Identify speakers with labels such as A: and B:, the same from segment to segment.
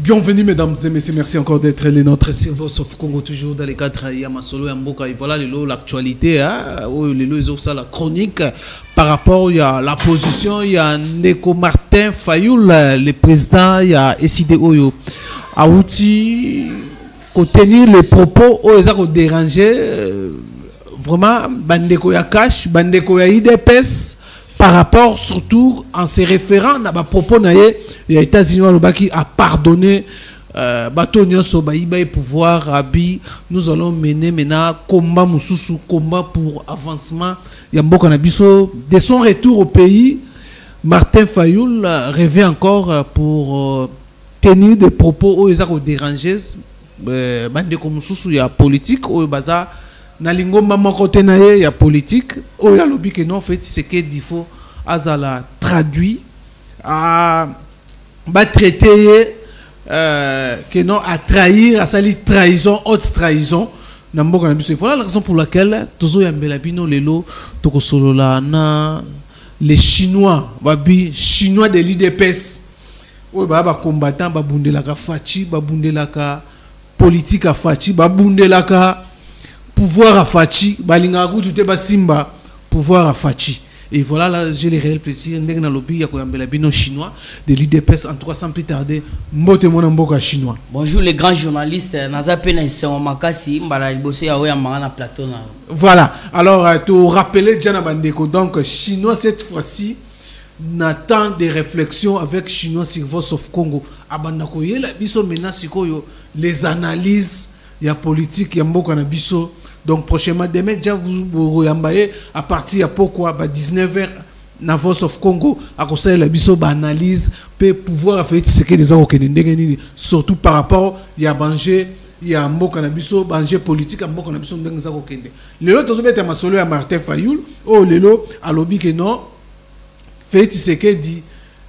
A: Bienvenue mesdames et messieurs, merci encore d'être les nôtres sur Voice of Congo, toujours dans les cadres Yamasolo et Mboka. Et voilà l'actualité, la chronique par rapport à la position, il y a Ndeko Martin Fayoul, le président, il y a décidé Oyo. A outil, tenir les propos, ils ont dérangé, vraiment, Bandeko ya cash, Bandeko ya IDPS, par rapport surtout en se référant à propos naïe, il y a États-Unis qui a pardonné bateau nyonso ba iba pouvoir abi, nous allons mener maintenant combat mususu, combat pour avancement ya mboka na biso. De son retour au pays, Martin Fayoul revient encore pour tenir des propos où ils ont dérangé bande comme mususu ya politique ou baza na lingomba moko tenaye ya politique ou ya lobby que non fait c'est que il faut azala traduit à traiter que non à trahir, à salir trahison, haute trahison. Voilà la raison pour laquelle tozo yambela bino lelo toko solo la na les Chinois, babi Chinois de l'IDPS. Oui, ba combattant ba bundelaka fachi, ba bundelaka politique à fachi, ba bundelaka pouvoir à fachi, ba linga ku tout ba simba pouvoir à fachi. Et voilà, là, j'ai le réel plaisir. Ndengna lobby ya koyambela bino chinois de l'IDPS, en tout cas sans plus tarder. Mbote mona mboka chinois.
B: Bonjour les grands journalistes. Nazape na isengo makasi mbala liboso ya oya mangana plateau na.
A: Voilà. Alors tu rappelais Jana Bandeko, donc chinois cette fois-ci n'attend des réflexions avec chinois sur Voice of Congo. Abandako yela biso mena sikoyo les analyses ya politique ya mboka na biso. Donc prochainement demain déjà vous yambaye à partir à pourquoi 19h na Voice of Congo à conseil la biso ba analyse peut pouvoir faire ce que des gens surtout par rapport il y a manger il y a mboka na biso manger politique à mboka na biso ndenge za ko kende lelo tozo beta masolo ya Martin Fayoul oh lelo à lobby que non fait ce que dit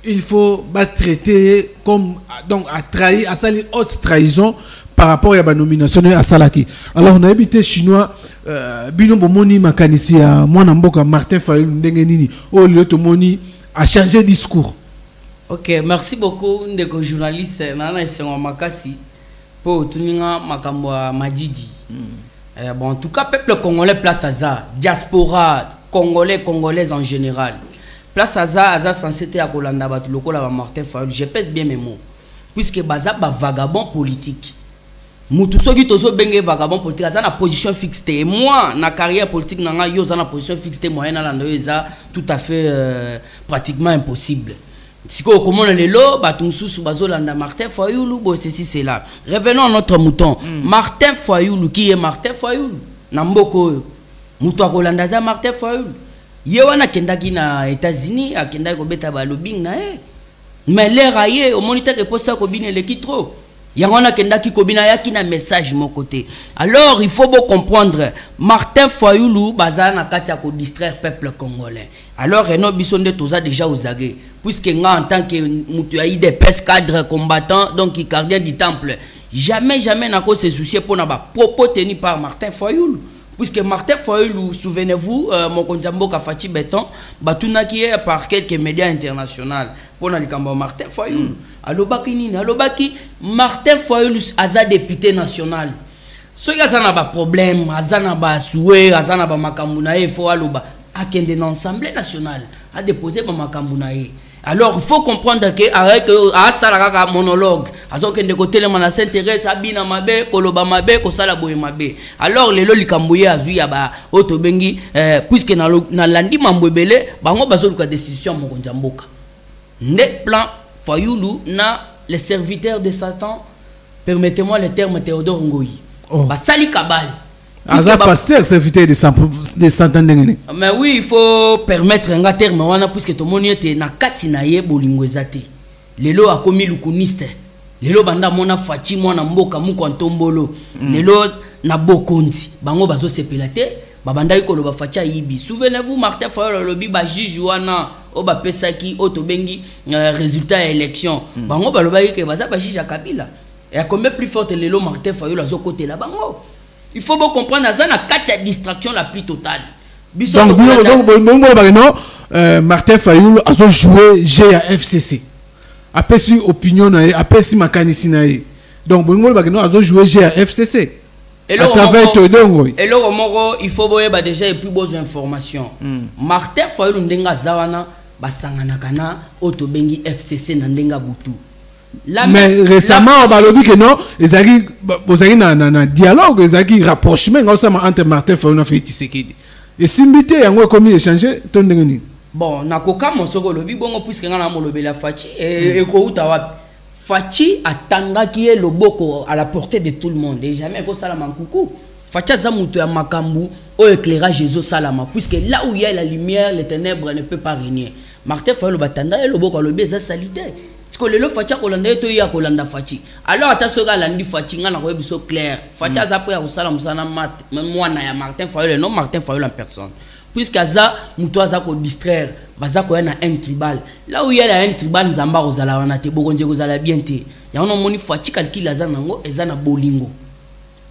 A: il faut pas traiter comme donc à trahir à salir haute trahison par rapport à la nomination à Salaki. Alors on a habité chinois bino bomoni makanisi ya mwana mboka Martin Fayoul ndenge nini o le tomoni a changé discours.
B: OK, merci beaucoup ndeko journaliste nana esengo makasi po tuninga makambo madidi. Bon en tout cas peuple congolais place à ça, diaspora congolais congolaises en général. Place à ça censé être à Kolanda batu lokola ba Martin Fayoul, je pèse bien mes mots. Puisque baza ba vagabond politique. Mutu soki tozo benge vagabond politique aza na position fixe et moi na carrière politique nanga yo za na position fixe moyen na lando eza tout à fait pratiquement impossible. Siko comment le lo batunsusu bazolanda Martin Fayoul bo ceci c'est là. Revenons à notre mouton. Martin Fayoul qui est Martin Fayoul na mboko mutu akolanda za Martin Fayoul. Ye wana kendaki na États-Unis akendaki ko beta ba lobbying na mais l'air aye au moniteur que posa ko bine le kitro. Yangona kendaki kobina yaki na message mon côté. Alors il faut bien comprendre Martin Fayoulou baza na kati ya ko distraire peuple congolais. Alors Renaud Bissonde toza déjà aux aguets puisque nga en tant que mutu ya IDPS cadre combattant donc gardien du temple jamais n'a ko se soucier pour na ba propos tenu par Martin Fayoulou puisque Martin Fayoulou souvenez-vous mon konzambo ka Fati Béton batunaki par quelques médias internationaux pour na likambo Martin Fayoulou. Alobaki nini alobaki Martin Fayoulou aza député national. Soki aza na ba problème, aza na ba souhait, aza na ba makambu na ye fo aloba akende na Assemblée nationale a déposé ba makambu na ye. Alors il faut comprendre que avec asalaka monologue azokende côté le mana s'intéresse abina mabe koloba mabe ko sala boye mabe. Alors lelo likambuye azu ya ba otobengi puisque na landi mambwebele bango bazoluka destitution mo konzamboka. Net plan Fayoulou na les serviteurs de Satan, permettez-moi le terme Théodore Ngoyi. Basali Kabal.
A: Aza pasteur serviteur de Satan ndengene.
B: Mais oui, il faut permettre un terme wana puisque tout le monde était na kati na ye bolingo ezate. Lelo akomi lukuniste. Lelo banda mona fachi mwana mboka muko ntombolo. Lelo na bokonzi. Bango bazo sepelate. Babanda ikolo ba facha yibi. Souvenez-vous Martin Fayoul lobi ba juge wana o ba pesaki otobengi résultat élection. Bango ba lobaki ke baza ba juge Kabila. Et à combien plus forte lelo Martin Fayoul azo côté là bango. Il faut bien comprendre azana kati distraction la plus totale.
A: Donc Martin Fayoul azo jouer GFCC. apesi opinion na ye apesi makanisi na ye donc bongo bakeno azo jouer GFCC à travers tout donc
B: et le moko il faut boye ba déjà et plus besoin d'information Martin Fayulu ndenga zawana basangana kana otobengi FCC na ndenga butu.
A: Mais récemment on balobi que non ezaki na dialogue ezaki rapprochement entre Martin Fayulu na Félix Tshisekedi et simbité yango comme échanger ton ndengeni.
B: Bon nakoka mosoko lobi bongo puisque ngana molobela Fachi et ko uta wapi Fachi atangaki loboko à la portée de tout le monde et jamais ko sala mankuku Fachi azamuto ya makambu au éclairage Jésus salama puisque là où il y a la lumière les ténèbres ne peut pas régner. Martin Fayulu batanda loboko lobi za salité parce que le Fachi kolanda to ya kolanda Fachi alors atasoka landi Fachi ngana ko biso clair Fachi azapo ya kusala musana mat mwana ya Martin Fayulu non Martin Fayulu en personne puisqu'aza muto aza ko distraire baza ko na un tribal là où il y a un tribal nzamba kozala wana te bokonje kozala bien te ya ono moni Fachi calcul aza nango eza na bolingo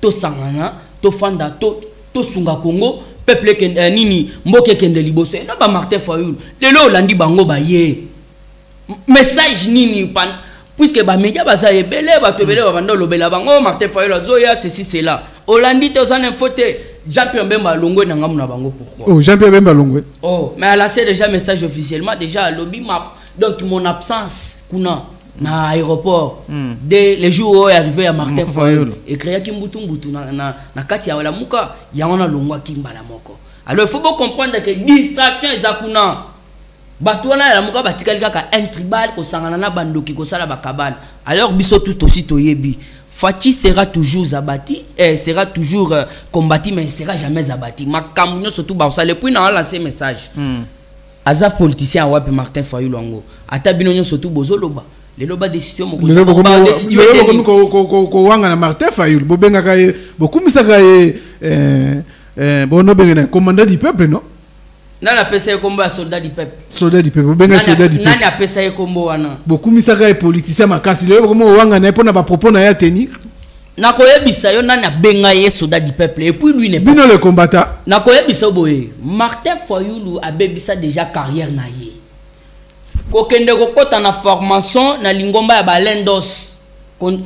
B: to sangana to fanda to sunga Congo peuple nini mboke kende liboso na ba Martin Fayulu lelo landi bango ba ye message nini pan puisque ba média baza ebele ba tobele ba bando lobela bango Martin Fayulu azoya ceci cela olandi te ozana fote Jean-Pierre Bemba Longwe na ngamu na bango pourquoi
A: oh Jean-Pierre Bemba Longwe
B: oh mais elle a lancé déjà message officiellement déjà lobby map donc mon absence kuna na aéroport dès les jours où est arrivé à Martin Fayulu et créa ki mbutu na kati ya wala muka ya wana longwa kimbala moko alors il faut bien comprendre que distraction ezakuna batu wana la muka batikali kaka un tribal ko sangana na bandoki ko sala bakabal alors biso tous aussi toyebi Fachi sera toujours abattu, sera toujours combattu, mais il ne sera jamais abattu. Ma campagne surtout, ça le point dans lancé message. Azaf politicien a wapi Martin Fayulu ango. Atabino surtout bozoloba. Les loba décision mo.
A: Le loba décision ko wanga na Martin Fayulu. Bobenga kaye beaucoup misaka bono benga commandant du peuple non?
B: Nani apesa kombo ya soldat du peuple.
A: Soldat du peuple. Benga soldat du peuple.
B: Nani apesa kombo wana.
A: Beaucoup misaka politicien makasi le comme wanga na pona ba propos na ya tenir.
B: Na koyebisa yo nani abenga ye soldat du peuple et puis lui n'est pas.
A: Bino le combattant.
B: Na koyebisa boye. Martin Fayulu abebisa déjà carrière na ye. Kokende kokota na formation na lingomba ya balendos.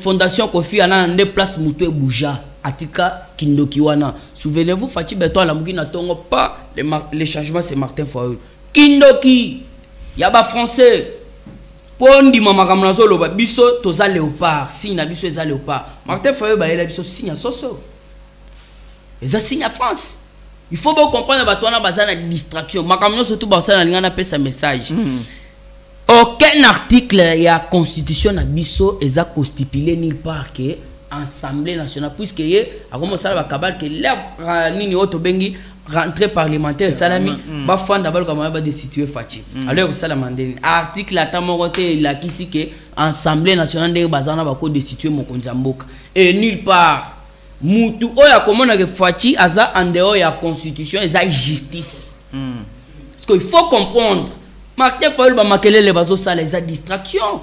B: Fondation Kofi ana nde place mutu ebuja. Atika Kindoki wana. Souvenez-vous Fachi Beto la muki na tongo pas les changements c'est Martin Fayulu. Kindoki yaba français pondi mama kamnazo loba biso toza léopard signe biso eza léopard Martin Fayulu ba yela biso signe soso. Eza signe France. Il faut bien comprendre bato wana bazana distraction. Makamno surtout basana lingana pesa message. Aucun article ya constitution na biso eza constipulé nulle part que Assemblée nationale puisque yé a commencé à kabal que la nini auto bengi rentrée parlementaire salami ba fanda bal comme ba destituer Fachi alors salamandeni article atamorote la kisi que Assemblée nationale de bazana ba ko destituer mokonza mboka et nulle part mutu oya komona que Fachi aza en dehors ya constitution eza justice parce qu'il faut comprendre Martin Fayulu ba makelele bazo sala eza distraction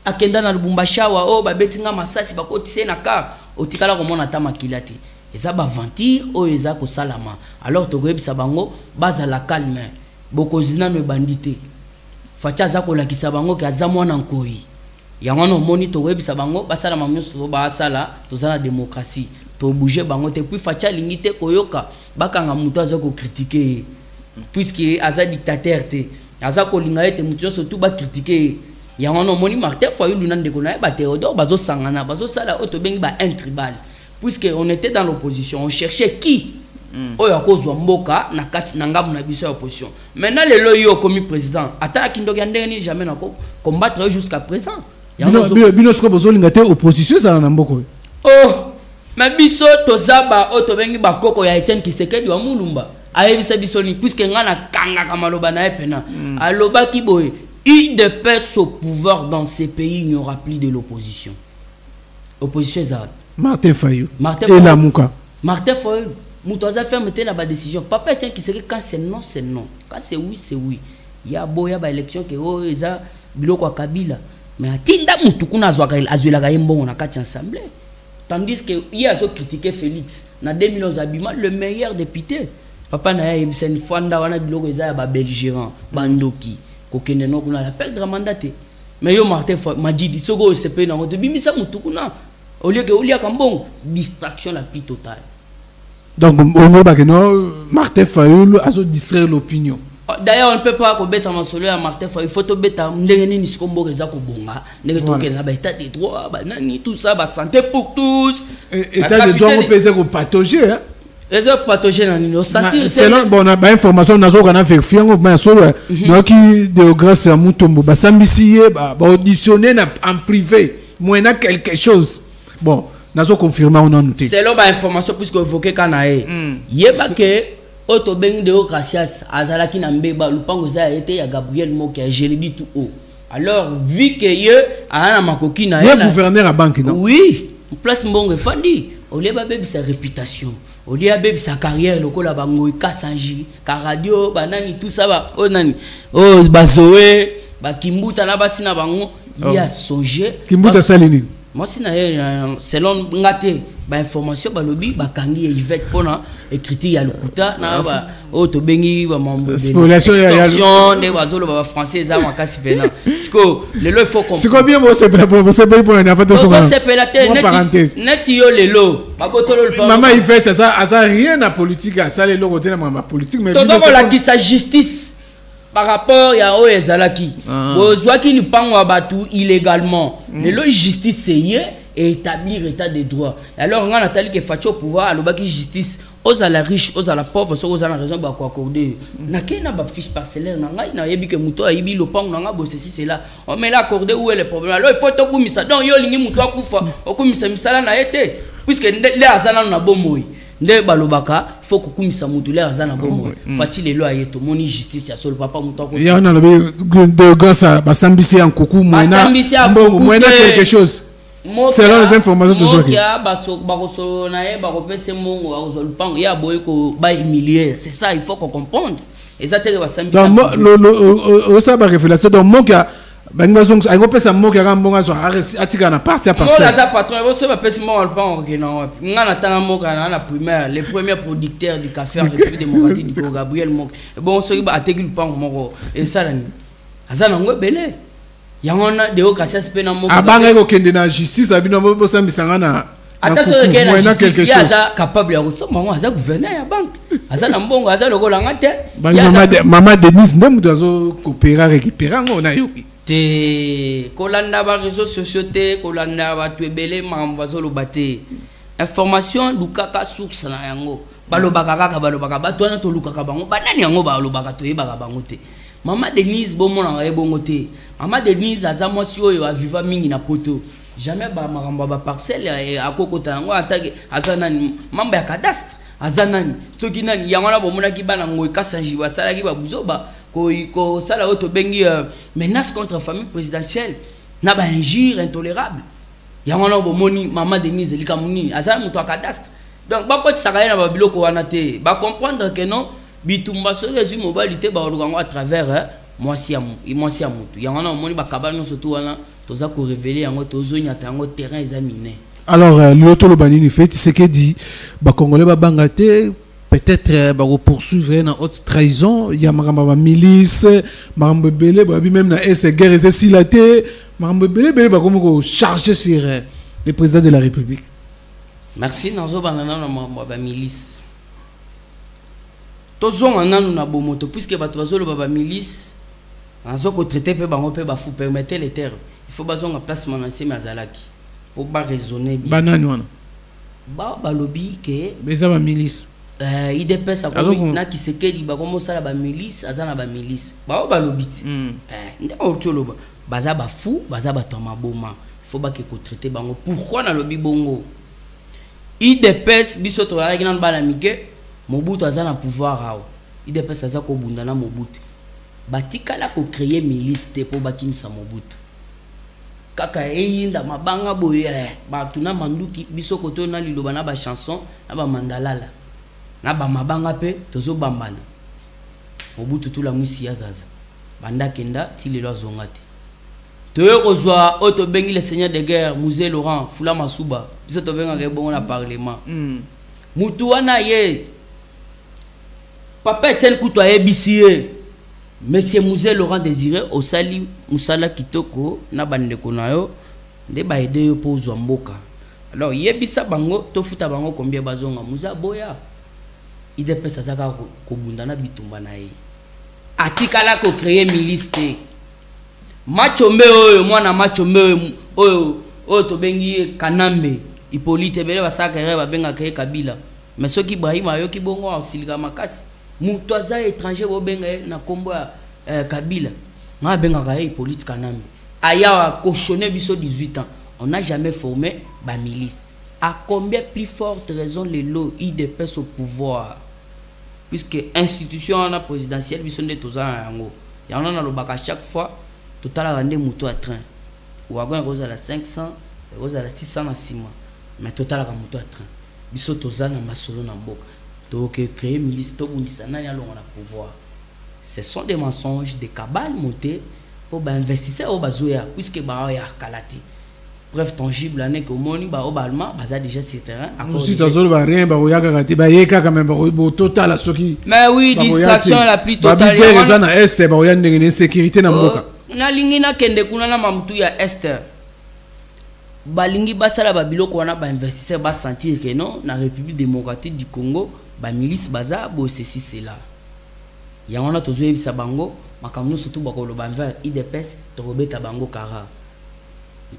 B: akenda na Lubumbashi wa o ba betinga masasi ba kotise na ka otikala komona ta makilate eza ba ventir o eza ko salama alors to koyebisa bango baza la calme bokozina me bandité Fachi za ko lakisa bango ke aza mwana nkoi yango no moni to koyebisa bango basala mamnyoso ba sala to za na démocratie to bouger bango te puis Fachi lingite koyoka bakanga muto aza ko critiquer puisque aza dictateur te aza ko linga ete muto surtout ba critiquer yango no moni Martin Fayulu na ndeko na ba Théodore bazo sangana bazo sala auto bengi ba un tribal puisque on était dans l'opposition on cherchait qui oyo akozwa mboka na kati na ngamu na biso ya opposition maintenant le loyo comme président ata Kindoki ndeni jamais na combattre jusqu'à présent
A: bino sko bozo linga te opposition ça na mboko
B: oh mais biso tozaba auto bengi ba koko ya Etienne Kisekedi wa Mulumba ayebisa biso ni puisque ngana kanga kamaloba na epena aloba ki boye il de paix au pouvoir dans ces pays, il n'y aura plus de l'opposition. Opposition est
A: Martin Fayulu.
B: Et
A: la Mouka.
B: Martin Fayulu. Moutoza fait mettre la décision. Papa tient qui serait quand c'est non, c'est non. Quand c'est oui, c'est oui. Il y a beau, il y a élection qui est ça, biloko Kabila. Mais Tinda Moutoukuna Azuela Gaïmbon, on a quatre assemblées. Tandis que il a critiqué Félix. Dans 2011 Abima, le meilleur député. Papa n'a eu une fois, on a biloko Belgérant, Bandoki. Kokene no kuna appel de mandaté mais yo Martin Majidi soko se pe na ngoto bimisa mutukuna au lieu que olia kambon distraction la plus totale.
A: Donc on va que non Martin Fayulu a distraire l'opinion.
B: D'ailleurs, on ne peut pas combattre en solo à Martin Fayulu. Il faut te mettre en ndengeni ni skombo reza ko bonga. Ndenge to kena ba état des droits, ba nani tout ça, ba santé pour tous.
A: État des droits on peut dire pathogène hein.
B: Les autres pathogènes on sentir
A: selon bon on a ba information nazo kana vérifier on ba solo no qui de grâce à Mutombo ba sambisier ba auditionner en privé moyennant quelque chose. Bon, nazo confirmer on a noté.
B: Selon ba information puisque évoqué kanae. Yeba que Oto Beng de Gracias azalaki na mbeba lupango za été ya Gabriel Mokia je le dis tout haut. Alors vu que ye ana makoki na
A: ye gouverneur à banque non.
B: Oui, place mbongo fandi. Olie ba bebi sa réputation. Olie ba bebi sa carrière lokola bango ikasanji, ka radio banani tout ça ba onani. Oh bazoé, ba kimbuta na basina bango il a songé.
A: Kimbuta salini.
B: Moi si na selon ngate ba information ba lobby ba kangi Yvette pona écriture ya lokuta na ba oto bengi ba mambo
A: spoliation ya
B: de bazolo ba français za makasi pena siko lelo il faut comprendre
A: siko bien bo c'est pour une affaire de son
B: net yo lelo ba botolo le
A: maman Yvette ça rien à politique ça lelo côté na ma politique mais
B: tout la qui sa justice par rapport à Oezalaki bozwaki lupango wa batu illégalement lelo justice c'est et établir état de droit. Alors on a Nathalie que Facho au pouvoir alobaki justice aux à la riche aux à la pauvre aux à la raison ba ko accorder na kena ba fiche parcellaire na ngai na yebi que muto ayibi lopango na nga bo ceci c'est là on met là accorder où est le problème. Alors il faut to kumisa donc yo lingi muto akufa okumisa misala na été puisque les azana na bomoyi nde balobaka faut kukumisa mutu les azana bomoyi fati lelo ayeto moni justice ya solo papa muto akufa
A: ya na de grâce à basambisi en coucou moyena quelque chose. Selon les informations de Zoki.
B: C'est ça, il faut qu'on comprenne. Et ça, c'est ça.
A: Donc, ça va réfléchir. Donc, moi, il y a un peu ça, moi, qui a un bon asso, atika na partie à partie.
B: Moi, là, patron, vous savez pas si moi, on le prend, non. On attend moi, la primaire, les premiers producteurs du café en République démocratique du Gabriel Mok. Bon, on se dit, attaquer le pan, moro. Et ça, là, ça, là, on belé. Yangona de Gracias pena moko
A: abanga ko kende na justice abino bo sambisanga na
B: attention que la justice ya capable ya resomba ngo aza gouverneur ya banque aza na mbongo aza lokola ngate
A: mama Denise ndem dozo coopérer récupérer ngo na yoki
B: te kolanda ba réseaux sociaux te kolanda ba twebele mambo bazolo baté information lukaka source na yango balobaka kaka balobaka batwana to lukaka bango banani yango balobaka to yebaka bango te. Maman Denise bomona nga ebongo te. Maman Denise aza mwasi oyo aviva mingi na poto. Jamais ba maramba ba parcelle akokota ngo atake azanani mamba ya cadastre azanani soki nani yangona bomona ki bana ngo kasanji basala ki ba buzoba ko sala auto bengi menace contre famille présidentielle na ba injure intolérable yangona bomoni Maman Denise likamuni azana muto cadastre. Donc ba poti sakaya na ba biloko wana te ba comprendre que non bitumba so les mobilité ba olukango à travers moi si amutu yangana omoni ba kabano surtout wana toza ko révéler yango tozo nyata yango terrain examiné.
A: Alors l'auto le banini fait ce que dit ba congolais ba bangate peut-être ba poursuivre na haute trahison ya maramba ba milice maramba belé ba même na ese guerre ese silaté maramba belé ba comme ko charger sur le président de la République.
B: Merci nazo banana na ba milice. Tozon ananu na bomoto puisque bato bazolo baba milice azoko traiter pe bango pe ba fou permettre les terres il faut bazon en place monansi mazalaki pour ba raisonner bien
A: banani wana
B: ba lobby que
A: beza ba milice
B: IDPS akomi na kisekedi ba komo sala ba milice azana ba milice ba lobby nda otolo baza ba fou baza ba toma boma il faut ba ke ko traiter bango pourquoi na lobby bongo IDPS biso to la gina bana mike Mobutu aza na pouvoir ao. Il dépêche aza ko bunda na Mobutu. Batika la ko créer milice te po bakinisa Mobutu. Kaka eyinda mabanga boye ba tuna manduki biso koto na liloba na ba chanson na ba mandalala. Na ba mabanga pe tozo bambana. Mobutu tula musi ya zaza. Banda kenda ti lelo azongate. Toyo kozwa auto bengi le seigneur de guerre Musée Laurent Fula Masuba. Biso to benga ke bongo na parlement. Mutu wana ye Papa Etienne Kutu a ébissé. Monsieur Mouzé Laurent Désiré osali musala kitoko na bandeko na yo nde ba aider yo pour Zomboka. Alors yebisa bango to futa bango combien bazonga muza boya. Ide pesa zaka ko bunda na bitumba na ye. Atikala ko créer milice te. Machombe oyo mwana machombe oyo to bengi Kanambe Hippolyte bele basaka ba benga ke Kabila. Mais soki Ibrahim ayo ki bongo osilika makasi. Mutu aza étranger bo benga na kombo Kabila. Nga benga ka Hippolyte Kanambe. Aya cochonné biso 18 ans. On n'a jamais formé ba milice. À combien plus forte raison les lots IDPS au pouvoir? Puisque institution présidentielle biso de tozana yango. Yango na lobaka chaque fois total rende mutu à train. Wagon rose à la 500, rose à la 600 na 6 mois. Mais total à mutu à train. Biso tozana masolo na mboka. Donc créer milice to bundisa nani alonga na pouvoir. Ce sont des mensonges, des cabales montées pour investisseurs au bazoya puisque ba ya kalate. Preuve tangible année que moni ba au allemand baza déjà sur terrain.
A: Aussi tazolo ba rien ba oya kati ba yeka quand même ba total soki.
B: Mais oui, distraction la plus totale.
A: Ba bité na est ba oya ndenge sécurité na mboka.
B: Na lingi na kende kuna na mamtu ya est. Balingi basala ba biloko wana ba investisseur ba sentir que non na République démocratique du Congo ba milice baza bo ceci cela. Ya wana tozo yebisa bango makamno surtout ba ko lo ba vers IDPS to robeta bango kara.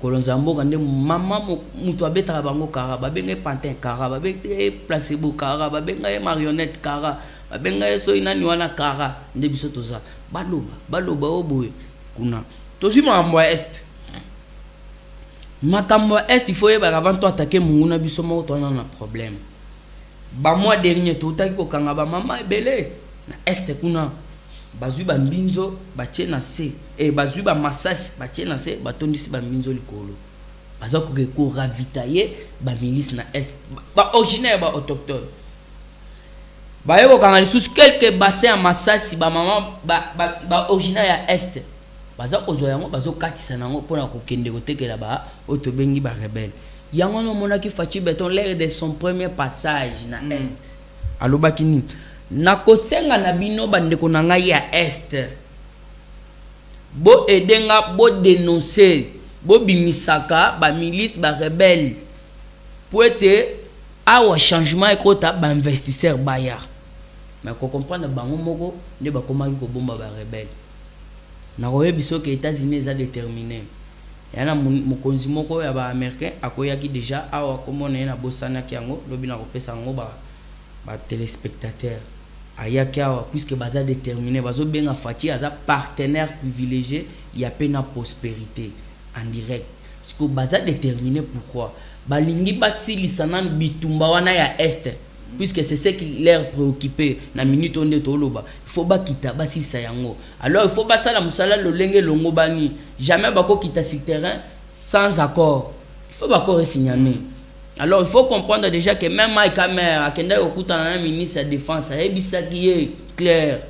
B: Kolonza mboka nde mama mutu abeta bango kara ba benga pantin kara ba benga placebo kara ba benga marionnette kara ba benga so inani wana kara nde biso toza baloba oboye kuna tozi makambo ya est. Makambo est il faut y avant toi attaquer munguna biso mo to na problème. Ba mois dernier to taki ko kanga ba mama ebele na est kuna bazui ba mbinzo ba na se et bazui ba masasi ba na se ba tondisi ba mbinzo likolo. Baza ko ravitailler ba milice na est ba originaire ba autochtone. Ba yoko kanga lisusu quelques bassins masasi ba mama ba originaire ya est. Baza ozo yango bazo katisa nango pona ko kende ko tekela ba oto bengi ba rebelle. Yango no monaki Fachi Beton l'air de son premier passage na est. Alobaki ni nakosenga na bino bandeko na ngai ya est. Bo edenga bo dénoncer bo bimisaka ba milice ba rebelle. Pour être awa changement ekota ba investisseur baya. Mais ko comprendre bango moko nde ba komaki ko bomba ba rebelle. Na roye biso que États-Unis a déterminé. Yana mokonzi moko ya ba américain akoyaki déjà awa komona na bosana kiango lobi na kopesa ngo ba téléspectateurs. Ayaki awa puisque baza déterminé bazo benga Fachi aza partenaire privilégié ya pena prospérité en direct. Parce que baza déterminé pourquoi balingi basilisa nan bitumba wana ya est. Puisque c'est ce qui leur préoccupé na minute on est toloba il faut ba kita ba sisa yango alors il faut ba sala musala lolenge longo bani jamais bako kita sur terrain sans accord il faut ba ko signaler alors il faut comprendre déjà que même Mike Kamer akenda okuta na ministre de défense et bisa qui est clair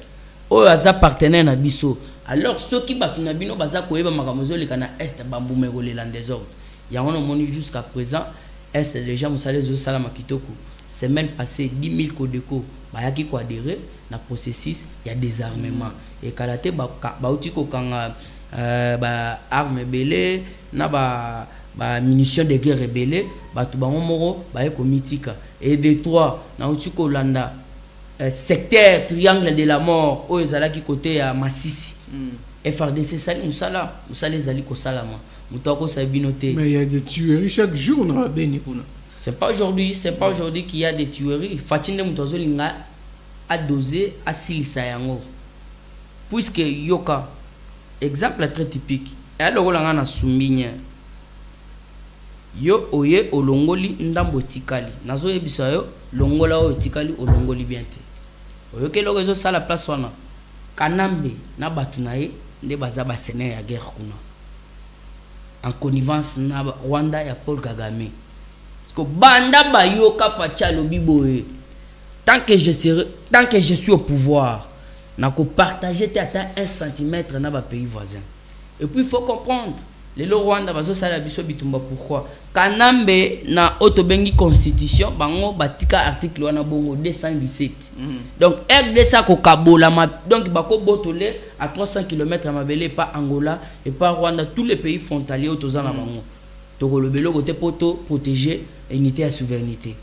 B: o aza partenaire na biso alors ceux qui batuna bino baza koyeba makamozo le kana est bambumero le land désordre yango no moni jusqu'à présent est déjà musala zo sala makitoko. Semaine passée 10 000 Codeco bayaki ko adhérer na processus il y a désarmement et kalate ba uti ko kanga ba armes belé na ba munitions de guerre belé ba to bango moko ba ko mitika et Détroit na uti ko landa secteur triangle de la mort o ezalaki côté ya Masisi FRDC sali musala ezali ko salama mutako sabinoté.
A: Mais il y a des tueries chaque jour dans la Béni kuna.
B: C'est pas aujourd'hui qu'il y a des tueries. Fatinde Mutozo linga a dosé à silisa yango. Puisque yoka exemple très typique. Et alors on a souminya. Yo oye olongoli ndambo tikali. Nazo yebisa yo longola o tikali olongoli biente. Oyo ke logezo sala place wana. Kanambe na batunaye nde baza ba sene ya guerre kuna. En connivence na Rwanda ya Paul Kagame. Banda bayoka Fachi alobi boye tant que je suis au pouvoir n'a ko partager à 1 centimètre na ba pays voisin et puis il faut comprendre Le Rwanda bazo sala biso bitumba pourquoi? Kanambe na otobengi constitution bango batika article wana bongo 217. Donc RDC ko kabola donc bako botole à 300 km à mabele pas Angola et pas Rwanda, tous les pays frontaliers autozana bango. Toko le belo côté poto protéger unité à souveraineté.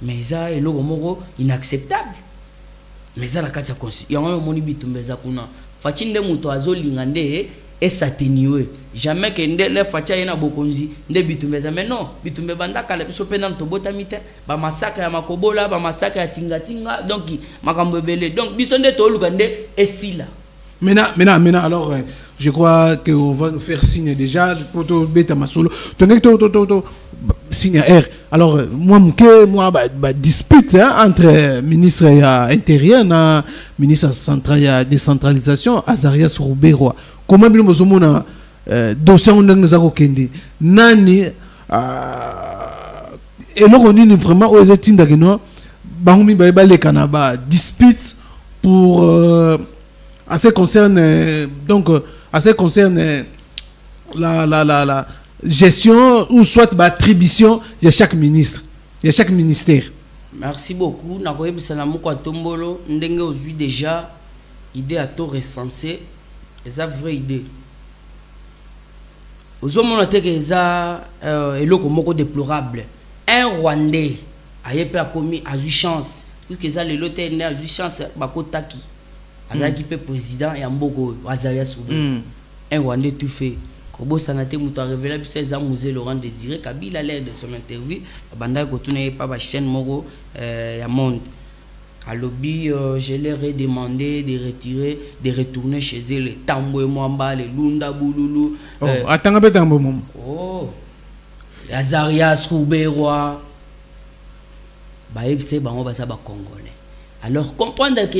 B: Mais ça est logo moko inacceptable. Mais ça la kati ya constitution. Yango moni bitumba za kuna. Fachinde muto azolingande et s'atténuer. Jamais que les facha yena bokonzi nde bitumbe za, mais non bitumbe banda kala biso pena ntobota mite ba massacre ya makobola ba massacre ya tinga donc makambo belé donc biso nde to luka nde esila.
A: Maintenant alors je crois que on va nous faire signe déjà pour to beta masolo to signe R. Alors moi dispute entre ministre ya intérieur na ministre central ya décentralisation Azarias Ruberwa. Comment bien nous avons dossier on a kende nani et là on est vraiment aux études que non bangomi ba les Canada dispute pour à ce concerne donc à ce concerne la gestion ou soit attribution de chaque ministre de chaque ministère.
B: Merci beaucoup. Na koyebisa na moko tombolo ndenge ozui déjà idée à tout recenser. C'est une vraie idée. Aux hommes, on a été déplorable. Un Rwandais a commis à eu chance. Puisque ça, le loté a eu chance. Bakotaki. A équipé président et Ambogo. Azaria Soube. Un Rwandais tout fait. Kobo Sanate Moutou a révélé que c'est un musée Laurent Désiré. Kabila a l'air de son interview. Banda Kotoune pas la chaîne Moro à Monde. À lobby, je leur ai demandé de retirer, de retourner chez eux les Tambo et Mwamba, les Lunda Bouloulou.
A: Oh, attends un peu Tambo Mwamba.
B: Oh, Azarias Rouberwa. C'est bon, on va savoir Congolais. Alors, comprendre que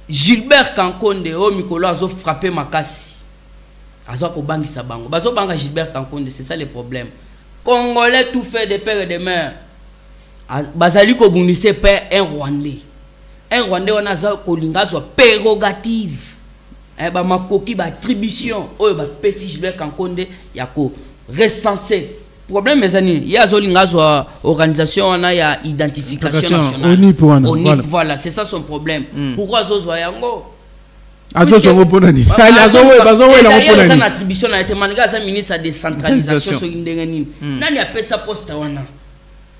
B: Gilbert Kankonde, oh, Mikolo, a frappé Makassi. Azo ko bangi sa bango. Bazo banga Gilbert Kankonde, c'est ça le problème. Congolais tout fait de père et de mère. Bazali ko bunise père un Rwandais. Un Rwandais on a za ko linga zo prérogative. Ba makoki ba attribution. Oyo ba pesi Gilbert Kankonde yako recenser. Problème mes amis, il y a zo linga zo organisation on a ya identification nationale. Voilà, c'est ça son problème. Pourquoi zo zo yango?
A: Azo zo reponani. Bazo we la reponani.
B: Ça attribution na été manga za ministre de décentralisation so ndengeni. Nani a pesa poste wana?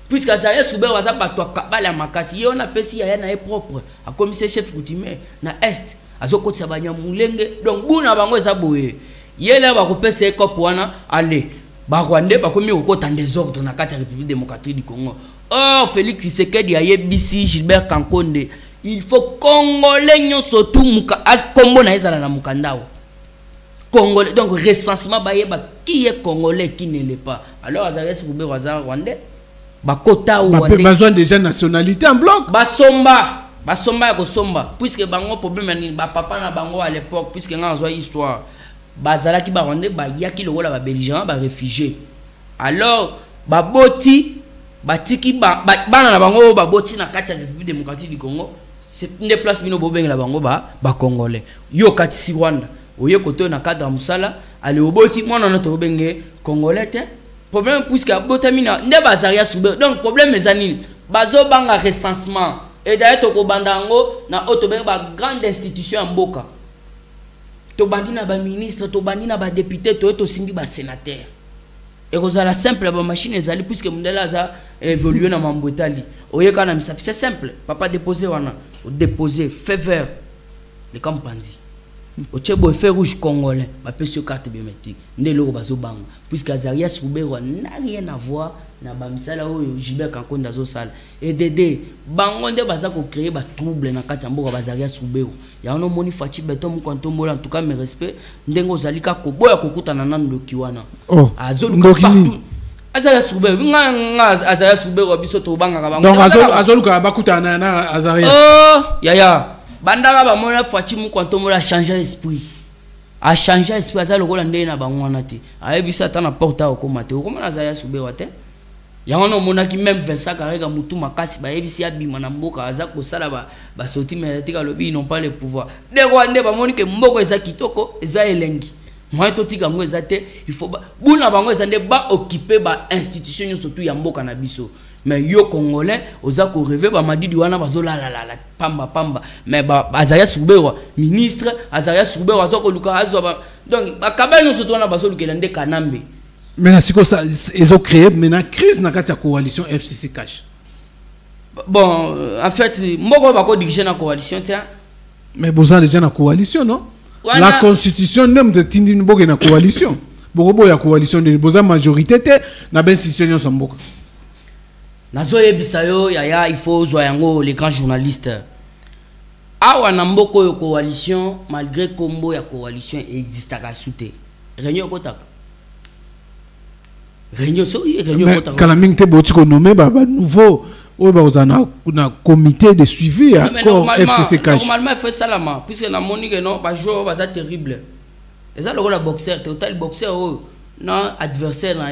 B: Puisque Azarias Ruberwa waza batwa kabala makasi ye on appelle si ya na propre a commissaire chef coutumier na est azokotisa banya mulenge donc buna bango eza boye yela ba kopesa ekop wana ale ba Rwandais ba komi okota désordre na kati ya République démocratique du Congo. Oh Félix Tshisekedi ayebisi Gilbert Kankonde il faut Congolais nyonso tout muka as Kombo na ezala na mukandao Congolais donc recensement ba yeba qui est Congolais qui ne l'est pas. Alors Azarias Ruberwa waza Rwandais bakota ou
A: besoin déjà nationalité en bloc
B: basomba ya kosomba puisque bango problème ni ba papa na bango à l'époque puisque nga zo histoire bazalaki ba Rwandais ba yaki lokola ba belligérant ba réfugié alors ba boti batiki bana na bango ba boti na kati ya République démocratique du Congo c'est une place bino bobengela bango ba Congolais yo kati si Rwanda oye koto na cadre musala ale oboti mwana na to benge Congolais te problème puisque botamina nde Azarias Ruberwa donc problème mes amis bazo banga recensement et d'ailleurs to bandango na autobenga ba grande institution en mboka to bandina ba ministre to bandina ba député to simbi ba sénateur et kozala simple ba machine ezali puisque mundela za évoluer na mambotali oyeka na misapi c'est simple papa déposer wana déposer feu vert le campanzi au Tchèbo fait rouge congolais, ma petite carte biométrique. Ndelo bazo bang. Puisque Azarias Ruberwa n'a rien à voir na bamisala ou Gilbert Kankonde dazo sal. Et Dédé, bangonde baza ko créer ba trouble na kati mboka Azarias Ruberwa. Ya ono moni fachi beton mkonto mola en tout cas mes respects. Ndengo zalika ko boya kokuta na nando kiwana.
A: Oh.
B: Azolu partout. Azarias Ruberwa nga Azarias Ruberwa biso to banga ka bango.
A: Donc azolu ka bakuta na Azarias.
B: Oh, ya. Bandara ba mona fachi mu kwanto mola changer esprit. A changer esprit aza lokola ndé na bango wana te. Ayebisa ta na porta okoma te. Okoma na Azarias Ruberwa te. Yango no mona ki même Vincent Karega mutu makasi ba yebisi abima na mboka aza ko sala ba soti médiatique lobi ils n'ont pas le pouvoir. De Rwandais ba moni ke mboko eza kitoko eza elengi. moi totika ngo ezate il faut buna bango ezande ba occuper ba institution surtout ya mboka na biso mais yo congolais oza ko rêver ba madidi wana bazola la pamba mais ba Azaria Soubero ministre Azaria Soubero azoko luka azwa donc ba kabano surtout wana bazolukela nde Kanambe
A: maintenant siko ça ils ont créé maintenant crise na kati ya coalition FCC cash
B: bon en fait mboko ba ko diriger na coalition tiens
A: mais vous avez déjà la coalition, non? La constitution même de Tindi Mboge na coalition. Bokobo ya coalition de boza majorité te na ben institution samboka.
B: Nazo yebisayo yaya il faut zo yango les grands journalistes. Awa na mboko yo coalition malgré combo ya coalition existe ka souté. Réunion kotaka. Réunion kotaka.
A: Kala mingte botiko nommé ba nouveau oui, bah, vous avez un comité de suivi à FCC Cash.
B: Normalement, il faut ça là, puisque la Monique non, bah jouer, bah ça terrible. Et ça le rôle boxeur, total boxeur, non adversaire là,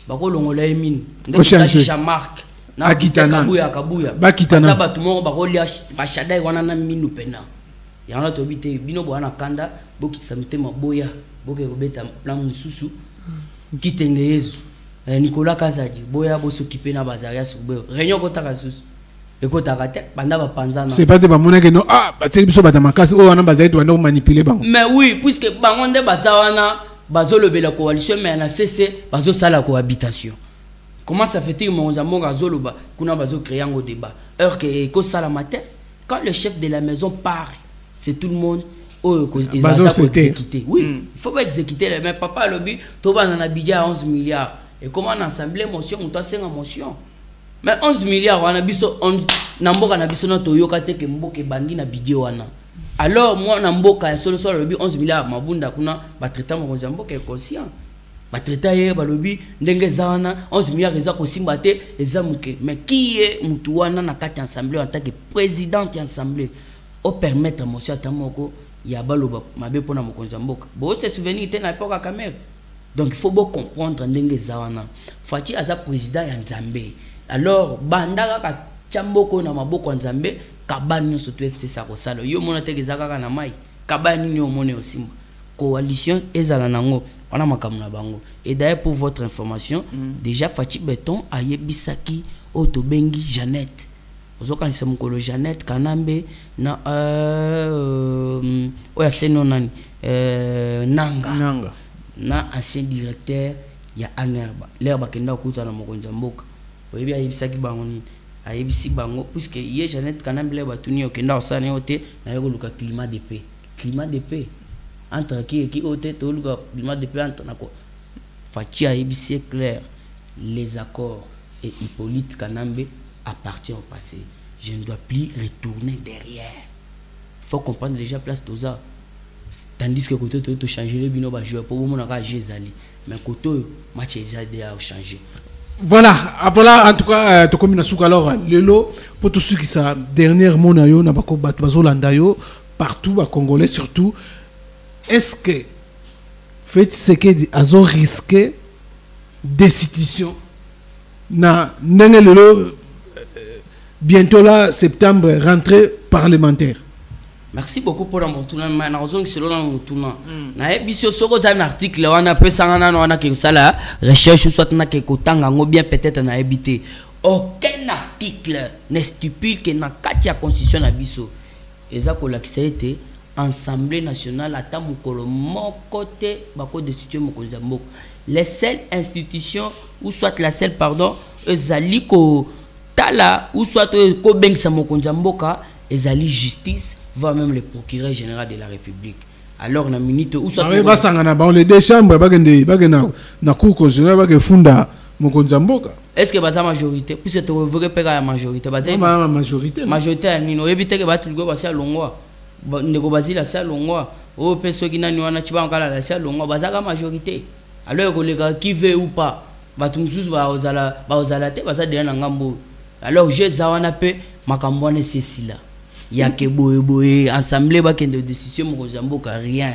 B: bah quoi l'on l'a mine. Jean-Marc,
A: na Kitana,
B: Kabuya. Bah Kitana. Ça bah tout le monde bah quoi bah Shadai wana na mine ou pena. Y en a tout habité, bino boana kanda, boki samite ma boya, boki robeta plan mususu, kitenge Yesu. Nicolas Kazadi boya bo s'occuper na Azaria Soubero réunion kotaka susu ekotaka te banda ba panzana
A: c'est pas de ba moneke non ah ba tseli biso ba makasi o wana bazali to banda manipuler bango
B: mais oui puisque bango nde bazawana bazolobela coalition mais na CC bazo sala cohabitation comment ça fait-il mon zambo azoloba kuna bazo créer un débat heure que ko sala matin quand le chef de la maison part c'est tout le monde ils vont exécuter oui il faut pas exécuter mais papa lobi to bana na bidja 11 milliards. Et comment en assemblée motion on doit faire une motion mais 11 milliards on a biso on namboka na biso na toyoka te ke mboka bandi na bidje wana alors moi namboka ya solo solo lobi 11 milliards mabunda kuna ba traiter mo mboka conscient ba traiter ye ba lobi ndenge zawana 11 milliards eza ko simba te eza muke mais qui est mutu wana na kati assemblée en tant que président de assemblée au permettre motion atamoko ya baloba mabe pona mokonza mboka bo se souvenir te na époque Cameroun. Donc il faut bien comprendre ndenge zawana. Fati aza président ya Nzambe. Alors bandaka ka chamboko na maboko ya Nzambe kabani surtout FC Sakosalo. Yo mona te kezaka na mai. Kabani ni omone osimba. Coalition ezala nango. On makamna na bango. Et d'ailleurs pour votre information, déjà Fati Beton a yebisaki otobengi Jeannette. Ozoka nisa mukolo Jeannette Kanambe na oya seno nani Nanga. Na ancien directeur ya Anerba l'herba kenda kuta na mokonza mboka oyebi ayebisaki bango ni ayebisi bango puisque ye Jeannette Kanambe le batuni okenda osana yote na yoko luka climat de paix entre qui ote to luka climat de paix entre nako Fati ayebisi clair les accords et Hippolyte Kanambe appartient au passé je ne dois plus retourner derrière faut comprendre déjà place toza. Tandis que côté tu changer les bino ba jouer pour mon jouer zali mais côté match déjà a changé
A: voilà en tout cas to comme na souka alors lelo pour tous ceux qui sa dernière mona yo na bako bazolanda yo partout ba congolais surtout est-ce que fait ce que azo risqué destitution na ndenge lelo bientôt là septembre rentrée parlementaire.
B: Merci beaucoup pour mon tournant. Mais na raison que c'est là mon tournant. Na ebisio soko za un article wana pesa na wana ke sala recherche soit na ke kotanga ngo bien peut-être na ebité. Aucun article n'est stupide que na katia constitution na biso. Eza ko lakisa été Assemblée nationale ata mukolo moko te bako destituer mokonza mboka. Les seules institutions ou soit la seule pardon ezali ko tala ou soit ko bengsa mokonza mboka ezali justice voire même le procureur général de la République. Alors na minute où ça
A: va sangana ba les deux chambres bagena na cour constitutionnelle ba ke funda mokonza mboka.
B: Est-ce que baza majorité puisque tu veux que la majorité baza majorité ni no ebite ke batu go basia longwa ndeko bazila sia longwa o peso kinani wana chiba ngala la sia longwa baza ka majorité. Alors que les qui veut ou pas batu mususu ba ozala te baza de na ngambo. Alors je zawana pe makambo na ceci-là. Il y a que boye assemblée ba kende décision mokonza mboka rien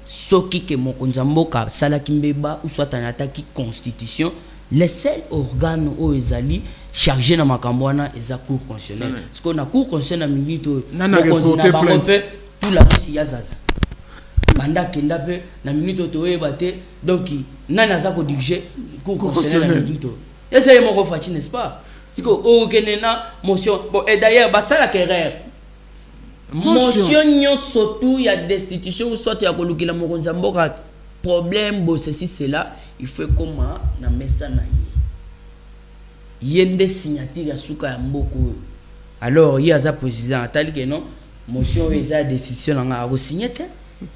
B: soki ke mokonza mboka sala kimbeba ou soit en attaque constitution les seuls organes au ezali chargé na makambo na eza cour constitutionnelle parce qu'on a cour constitutionnelle minute mokonza na bango pe tout la pusi ya zaza banda kenda pe na minute to e baté donc nani aza ko diriger cour constitutionnel na minute essaye moko fachi n'est-ce pas parce que o kenena motion bon et d'ailleurs basala erreur motion nyonso tout ya destitution ou soit ya kolukila mokonza mboka problème bo ceci cela il faut comment na mesa na yende signature ya suka ya mboko alors il y a za président atali que non motion eza destitution nga a signer te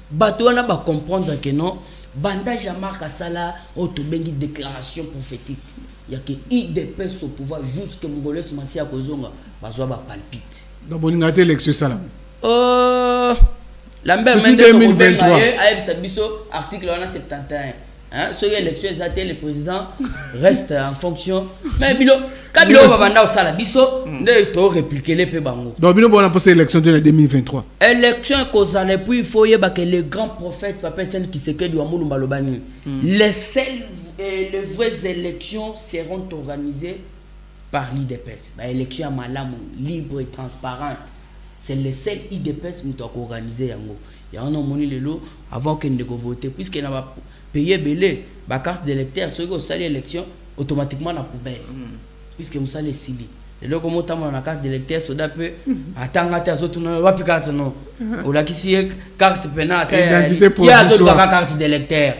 B: bato wana ba comprendre que non banda Jean-Marc Kasala auto bengi déclaration prophétique ya que IDPS au pouvoir jusque Mongolais Masia Kozonga bazwa ba palpite
A: donc on a élection ça là
B: l'ambert même 2023 ayeb sabiso article 171 hein so élection exacte le président reste en fonction mais bilo kabilo babanda osala biso nde to répliquer les pe bango
A: donc bino bona poser élection de 2023
B: élection causale puis il faut yeba que les grands prophètes papa Etienne Tshisekedi wa Mulumba Lobani les seules les vraies élections seront organisées par l'IDPS ba élection à malamu libre et transparente c'est le seul IDPS qui doit organiser yango ya on a moni lelo avant que ne voter puisque na va payer belé ba carte d'électeur ceux qui ont sali élection automatiquement la poubelle puisque vous savez sili lelo comme tamo na carte d'électeur soda pe atanga ta zotuna wapi carte non ou la kisi carte pénale
A: identité
B: provisoire ya carte d'électeur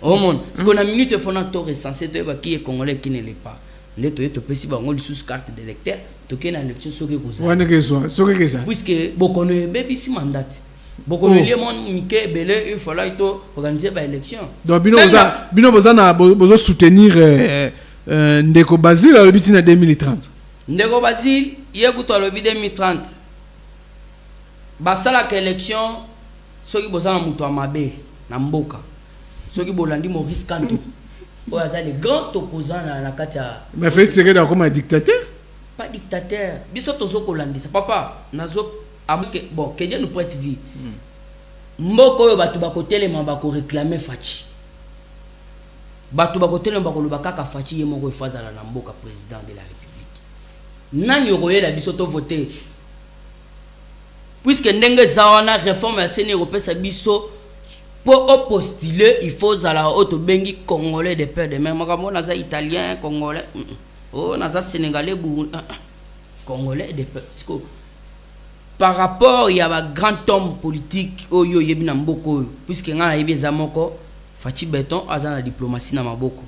B: au monde parce qu'on a minute fondateur recensé de qui est congolais qui ne l'est pas les to pesi bango sous carte d'électeur to que na élection soki ko
A: wana que ça
B: puisque bokono bebi si mandat bokono lié mon mike belé il faut là to organiser ba élection
A: donc bino boza na bozo soutenir Ndeko Basile à l'obiti na 2030
B: Ndeko Basile yekuto à l'obiti 2030 basala ka élection soki boza na muto amabe na mboka soki bolandi Maurice Kanto o aza le grand opposant na katia
A: mais fait c'est que comme un dictateur
B: pas dictateur biso tozo kolandisa papa nazo abuke bon que Dieu nous prête vie mboko yo batu bakotelema bako réclamer Fachi batu bakotelema bako lobaka ka Fachi yemoko ifazala na mboka président de la République nani royela biso to voter puisque ndenge zawana réforme ya CNI européen biso pour postuler il faut zala auto bengi congolais de père de mère makambo naza italien congolais oh naza sénégalais congolais de père par rapport il y a un grand homme politique oyo yebi na mboko puisque nga yebi zamoko Fachi Beton aza na diplomatie na maboko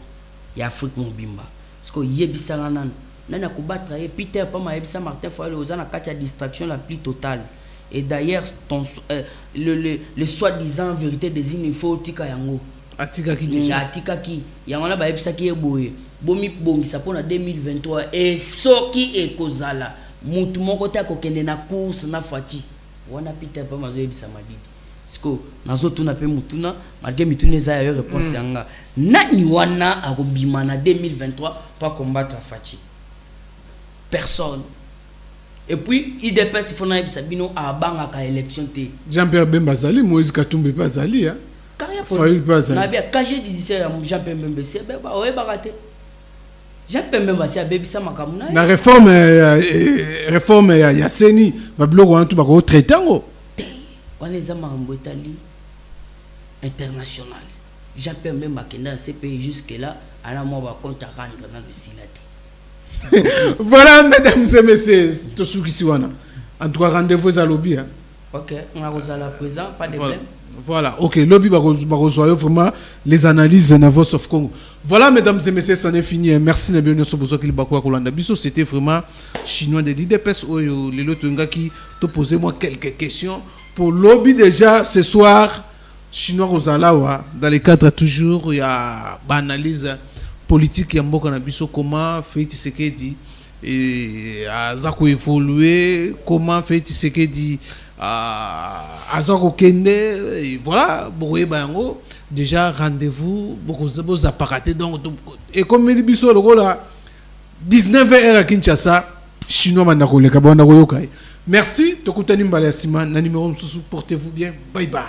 B: ya Afrique mobimba parce que yebi sanga nana ko battre Peter Pama yebi sa Martin Fayulu ozana kati ya distraction la plus totale. Et d'ailleurs, le soi-disant vérité désigne il faut tika yango.
A: Atika ki déjà.
B: Atika ki. Yango na ba yebisa ki eboye. Bomi bongisa pona 2023 et soki ekozala. Mutu moko ta ko kende na course na Fachi. Wana Peter pa mazo yebisa madidi. Siko nazo tuna pe mutuna malgré mitune za yo réponse yanga. Nani wana akobima na 2023 pour combattre Fachi. Personne. Et puis il dépasse Fona Sabino à banga élection te
A: Jean-Pierre Bemba Zali Moïse Katumbi pas Zali hein
B: Fayulu pas Zali na bien KG disait Jean-Pierre Bemba c'est ba ouais baraté Jean-Pierre Bemba c'est baby ça makamuna
A: la réforme ya CNI ba blogo en tout ba ko traiter ngo
B: on les a mambo Italie international Jean-Pierre Bemba kenda CPI jusque là ala moi ba compte à rendre dans le Sénat.
A: Voilà, mesdames et messieurs, tout ce qui en tout cas, rendez-vous à lobby. Hein.
B: Ok, on a reçu la présent, pas de problème.
A: Voilà, ok, lobby va recevoir vraiment les analyses de Voice of Congo. Voilà, mesdames et messieurs, ça n'est fini. Merci de bienvenue sur Bozokili Bakwa Kolanda Biso. C'était vraiment chinois de l'IDPS. Les lotunga qui te posaient moi quelques questions. Pour lobby déjà, ce soir, chinois Rosalawa, dans les cadres toujours, il y a une analyse politique ya mboka na biso comment Félix Tshisekedi aza ko évoluer comment Félix Tshisekedi aza ko kende voilà boye bango déjà rendez-vous beaucoup de apparate donc et comme il biso lokola 19h à Kinshasa chinois mandako le kabanda ko yokai merci tokutani mbala sima na numéro portez-vous bien bye bye.